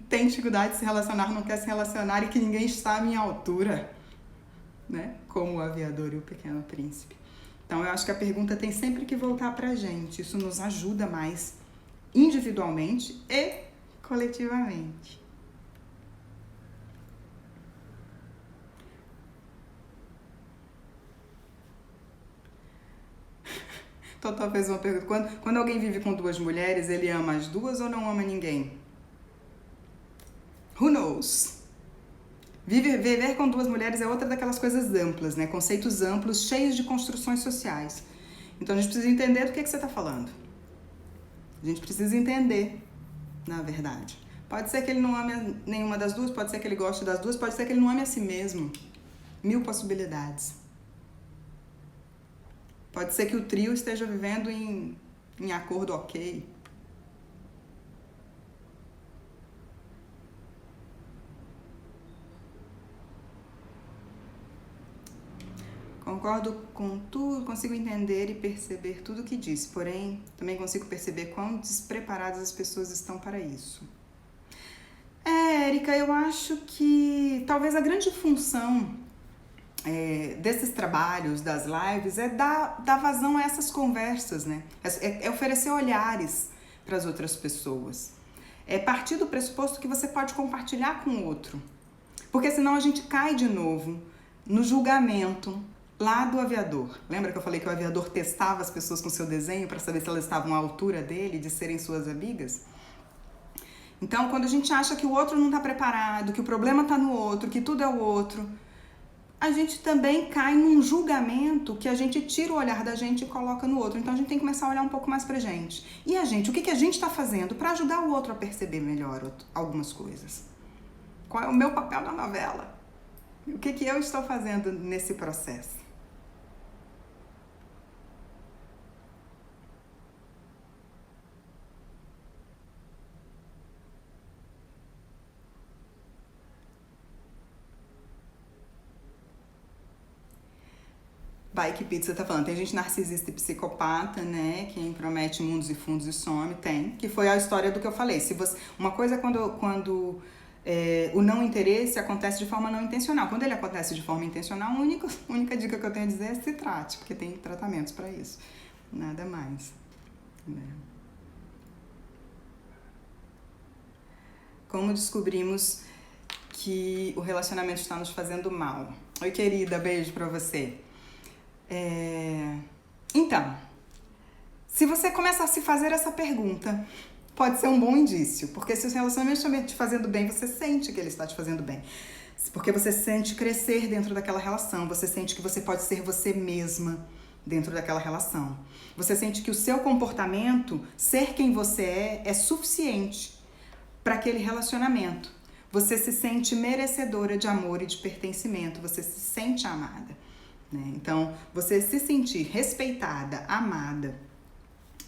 tem dificuldade de se relacionar, não quer se relacionar e que ninguém está à minha altura, né? Como o aviador e o Pequeno Príncipe. Então eu acho que a pergunta tem sempre que voltar pra gente. Isso nos ajuda mais individualmente e coletivamente. Totó fez uma pergunta. Quando alguém vive com 2 mulheres, ele ama as 2 ou não ama ninguém? Who knows? Viver com 2 mulheres é outra daquelas coisas amplas, né? Conceitos amplos, cheios de construções sociais. Então a gente precisa entender do que você está falando. A gente precisa entender, na verdade. Pode ser que ele não ame nenhuma das 2, pode ser que ele goste das 2, pode ser que ele não ame a si mesmo. 1000 possibilidades. Pode ser que o trio esteja vivendo em acordo ok. Concordo com tudo, consigo entender e perceber tudo o que disse, porém, também consigo perceber quão despreparadas as pessoas estão para isso. Érica, eu acho que talvez a grande função desses trabalhos, das lives, é dar vazão a essas conversas, né? É oferecer olhares para as outras pessoas. É partir do pressuposto que você pode compartilhar com o outro. Porque senão a gente cai de novo no julgamento lá do aviador. Lembra que eu falei que o aviador testava as pessoas com seu desenho para saber se elas estavam à altura dele, de serem suas amigas? Então, quando a gente acha que o outro não está preparado, que o problema está no outro, que tudo é o outro, a gente também cai num julgamento que a gente tira o olhar da gente e coloca no outro. Então a gente tem que começar a olhar um pouco mais pra gente. E a gente, o que a gente está fazendo para ajudar o outro a perceber melhor algumas coisas? Qual é o meu papel na novela? O que eu estou fazendo nesse processo? Bike Pizza tá falando, tem gente narcisista e psicopata, né? Quem promete mundos e fundos e some, tem. Que foi a história do que eu falei. Uma coisa é quando o não interesse acontece de forma não intencional. Quando ele acontece de forma intencional, a única dica que eu tenho a dizer é se trate, porque tem tratamentos para isso. Nada mais. Né? Como descobrimos que o relacionamento está nos fazendo mal? Oi, querida, beijo pra você. Então, se você começa a se fazer essa pergunta, pode ser um bom indício, porque se o relacionamento está te fazendo bem, você sente que ele está te fazendo bem, porque você sente crescer dentro daquela relação, você sente que você pode ser você mesma dentro daquela relação, você sente que o seu comportamento, ser quem você é suficiente para aquele relacionamento, você se sente merecedora de amor e de pertencimento, você se sente amada. né? Então, você se sentir respeitada, amada,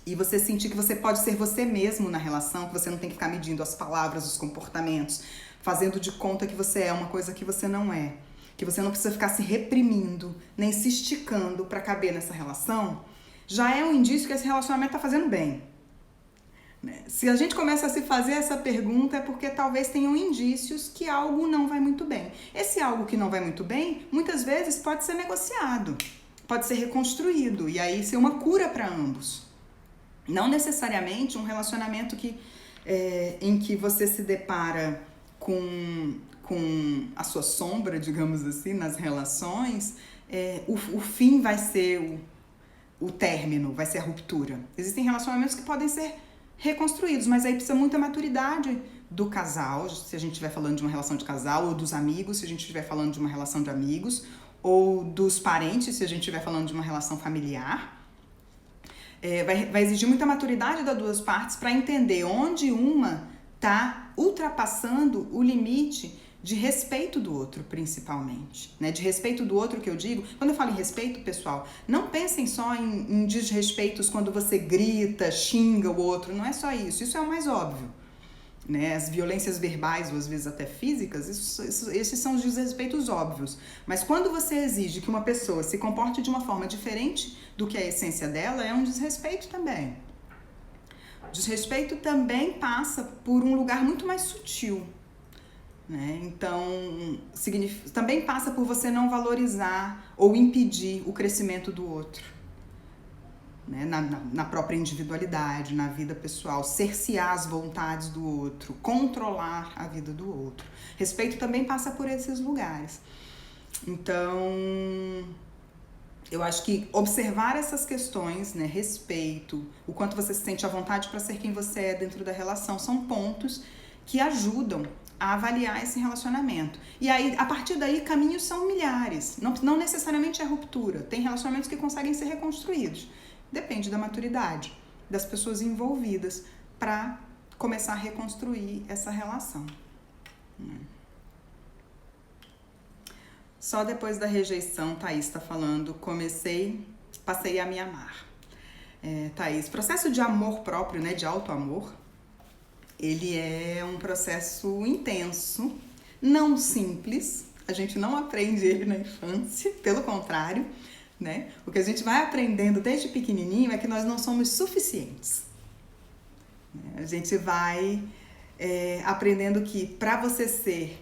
e você sentir que você pode ser você mesmo na relação, que você não tem que ficar medindo as palavras, os comportamentos, fazendo de conta que você é uma coisa que você não é, que você não precisa ficar se reprimindo, nem se esticando para caber nessa relação, já é um indício que esse relacionamento tá fazendo bem. Se a gente começa a se fazer essa pergunta é porque talvez tenham indícios que algo não vai muito bem. Esse algo que não vai muito bem, muitas vezes pode ser negociado, pode ser reconstruído e aí ser uma cura para ambos. Não necessariamente um relacionamento em que você se depara com a sua sombra, digamos assim, nas relações, o fim vai ser o término, vai ser a ruptura. Existem relacionamentos que podem ser reconstruídos, mas aí precisa muita maturidade do casal, se a gente estiver falando de uma relação de casal, ou dos amigos, se a gente estiver falando de uma relação de amigos, ou dos parentes, se a gente estiver falando de uma relação familiar. Vai exigir muita maturidade das duas partes para entender onde uma está ultrapassando o limite de respeito do outro, principalmente, né? De respeito do outro que eu digo, quando eu falo em respeito, pessoal, não pensem só em desrespeitos quando você grita, xinga o outro, não é só isso, isso é o mais óbvio, né? As violências verbais ou às vezes até físicas, esses são os desrespeitos óbvios, mas quando você exige que uma pessoa se comporte de uma forma diferente do que a essência dela, é um desrespeito também. Desrespeito também passa por um lugar muito mais sutil, né? Então, também passa por você não valorizar ou impedir o crescimento do outro, né? Na própria individualidade, na vida pessoal, cercear as vontades do outro, controlar a vida do outro. Respeito também passa por esses lugares. Então, eu acho que observar essas questões, né, respeito, o quanto você se sente à vontade para ser quem você é dentro da relação, são pontos que ajudam a avaliar esse relacionamento. E aí, a partir daí, caminhos são milhares. Não necessariamente é ruptura. Tem relacionamentos que conseguem ser reconstruídos. Depende da maturidade das pessoas envolvidas para começar a reconstruir essa relação. Só depois da rejeição, Thaís está falando, passei a me amar. Thaís, processo de amor próprio, né, de autoamor, ele é um processo intenso, não simples, a gente não aprende ele na infância, pelo contrário, né? O que a gente vai aprendendo desde pequenininho é que nós não somos suficientes. A gente vai aprendendo que para você ser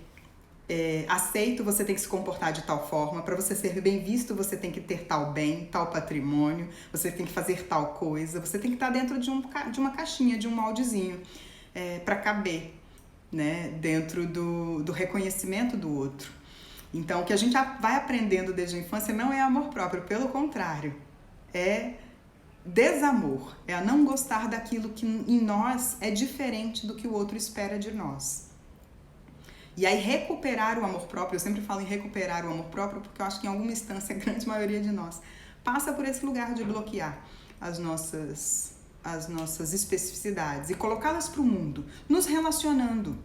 aceito, você tem que se comportar de tal forma, para você ser bem visto, você tem que ter tal bem, tal patrimônio, você tem que fazer tal coisa, você tem que estar dentro de uma caixinha, de um moldezinho, para caber, né, dentro do reconhecimento do outro. Então, o que a gente vai aprendendo desde a infância não é amor próprio, pelo contrário, é desamor, é a não gostar daquilo que em nós é diferente do que o outro espera de nós. E aí recuperar o amor próprio, eu sempre falo em recuperar o amor próprio porque eu acho que em alguma instância, a grande maioria de nós passa por esse lugar de bloquear as nossas especificidades e colocá-las para o mundo, nos relacionando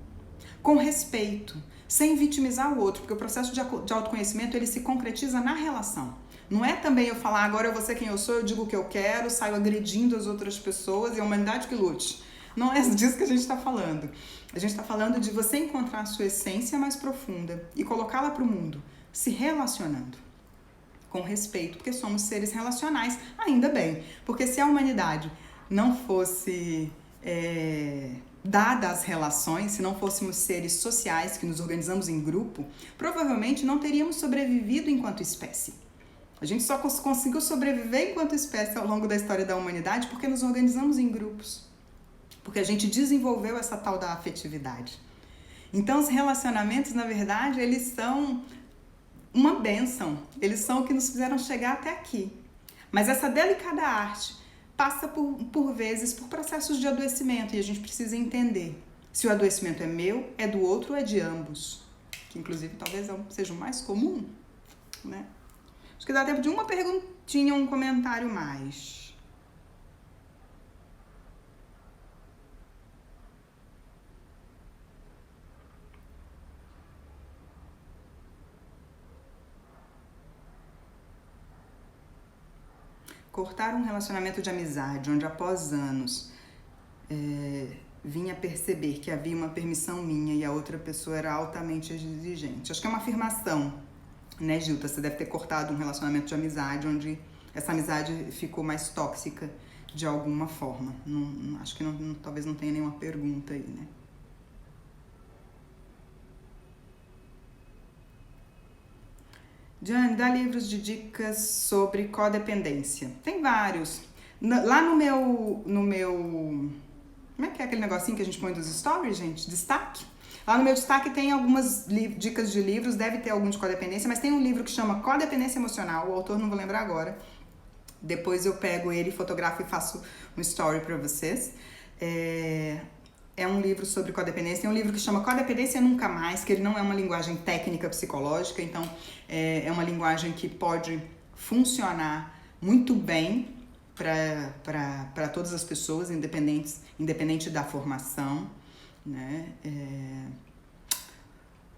com respeito, sem vitimizar o outro, porque o processo de autoconhecimento ele se concretiza na relação. Não é também eu falar, agora eu vou ser quem eu sou, eu digo o que eu quero, saio agredindo as outras pessoas e a humanidade que lute. Não é disso que a gente está falando. A gente está falando de você encontrar a sua essência mais profunda e colocá-la para o mundo, se relacionando com respeito, porque somos seres relacionais, ainda bem. Porque se a humanidade não fosse dada às relações, se não fôssemos seres sociais que nos organizamos em grupo, provavelmente não teríamos sobrevivido enquanto espécie. A gente só conseguiu sobreviver enquanto espécie ao longo da história da humanidade porque nos organizamos em grupos. Porque a gente desenvolveu essa tal da afetividade. Então, os relacionamentos, na verdade, eles são uma bênção. Eles são o que nos fizeram chegar até aqui. Mas essa delicada arte passa, por vezes, por processos de adoecimento. E a gente precisa entender se o adoecimento é meu, é do outro ou é de ambos. Que, inclusive, talvez seja o mais comum, né? Acho que dá tempo de uma perguntinha, um comentário mais. cortar um relacionamento de amizade onde após anos vinha perceber que havia uma permissão minha e a outra pessoa era altamente exigente. Acho que é uma afirmação, né, Gilda? Você deve ter cortado um relacionamento de amizade onde essa amizade ficou mais tóxica de alguma forma. Acho que talvez não tenha nenhuma pergunta aí, né? Diane, dá livros de dicas sobre codependência. Tem vários. Lá no meu... Como é que é aquele negocinho que a gente põe dos stories, gente? Destaque? Lá no meu destaque tem algumas dicas de livros, deve ter algum de codependência, mas tem um livro que chama Codependência Emocional, o autor não vou lembrar agora. Depois eu pego ele, fotografo e faço um story pra vocês. É um livro sobre codependência. Tem um livro que chama Codependência Nunca Mais, que ele não é uma linguagem técnica psicológica, então é uma linguagem que pode funcionar muito bem para todas as pessoas, independente da formação, né?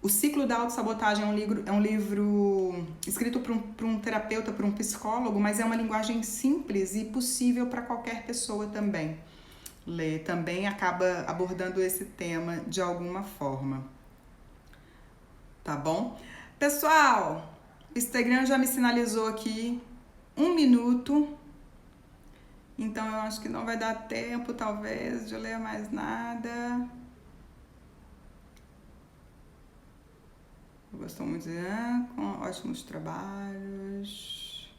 O Ciclo da Autossabotagem é um livro escrito por um terapeuta, por um psicólogo, mas é uma linguagem simples e possível para qualquer pessoa também ler. Também acaba abordando esse tema de alguma forma. Tá bom? Pessoal, o Instagram já me sinalizou aqui 1 minuto. Então eu acho que não vai dar tempo, talvez, de ler mais nada. Gostou muito com ótimos trabalhos.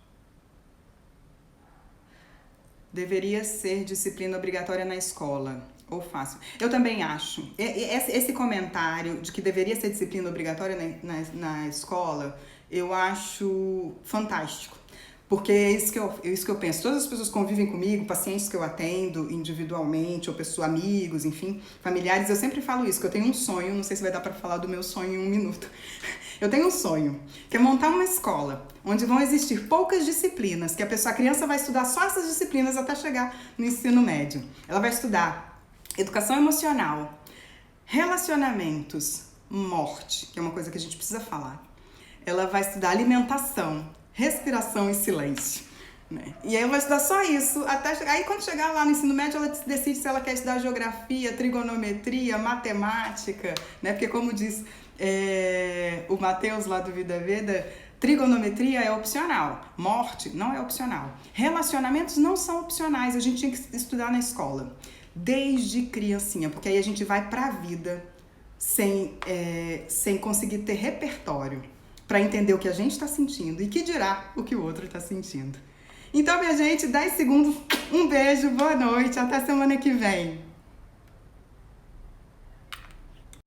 Deveria ser disciplina obrigatória na escola, ou fácil. Eu também acho. Esse comentário de que deveria ser disciplina obrigatória na escola, eu acho fantástico. Porque é isso que eu penso. Todas as pessoas que convivem comigo, pacientes que eu atendo individualmente, ou pessoas, amigos, enfim, familiares, eu sempre falo isso, que eu tenho um sonho, não sei se vai dar para falar do meu sonho em 1 minuto. Eu tenho um sonho, que é montar uma escola onde vão existir poucas disciplinas, que a criança vai estudar só essas disciplinas até chegar no ensino médio. Ela vai estudar educação emocional, relacionamentos, morte, que é uma coisa que a gente precisa falar. Ela vai estudar alimentação, respiração e silêncio, né? E aí ela vai estudar só isso até chegar. Aí quando chegar lá no ensino médio, ela decide se ela quer estudar geografia, trigonometria, matemática, né? Porque como diz o Matheus lá do Vida Veda, trigonometria é opcional, morte não é opcional. Relacionamentos não são opcionais, a gente tinha que estudar na escola, desde criancinha, porque aí a gente vai pra vida sem conseguir ter repertório para entender o que a gente está sentindo e que dirá o que o outro está sentindo. Então, minha gente, 10 segundos, um beijo, boa noite, até semana que vem.